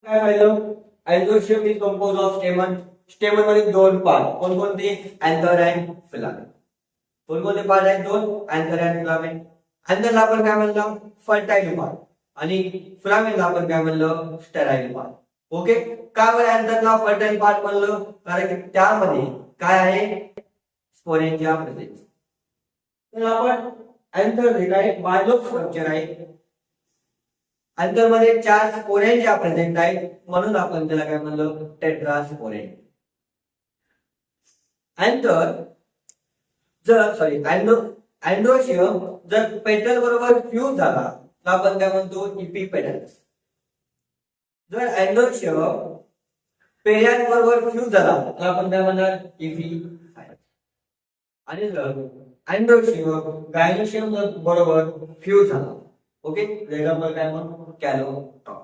काय पाहिलं androecium is compose of stamen. Stamen मध्ये दोन पार्ट कोणकोणते अँथर अँड फिलामेंट. कोणकोणते पार्ट आहेत दोन अँथर अँड फिलामेंट. अँथरला आपण काय म्हणलं फर्टाईल पार्ट आणि फिलामेंटला आपण काय म्हणलं स्टेराईल पार्ट. ओके का बरं अँथरला फर्टाईल पार्ट म्हणलं कारण की त्यामध्ये काय आहे स्पोरेंजिया प्रेझेंस. तर आपण अँथर हे काय बायोलॉग स्ट्रक्चर आहे. अँथर मध्ये 4 स्पोरेंजिया प्रेझेंट आहेत म्हणून आपण त्याला काय म्हणलं टेट्रास्पोरेंट. अँथर अँड्रोशियम जर पेटल बरोबर फ्यूज झाला तर आपण काय म्हणतो इपिपेटल्स. जर अँड्रोशियम पेरियन बरोबर फ्यूज झाला तर आपण काय म्हणणार इपिफायट. आणि जर अँड्रोशियम गायनोशियम बरोबर फ्यूज झाला ओके एक्झाम्पल काय म्हणून कॅलोटॉप.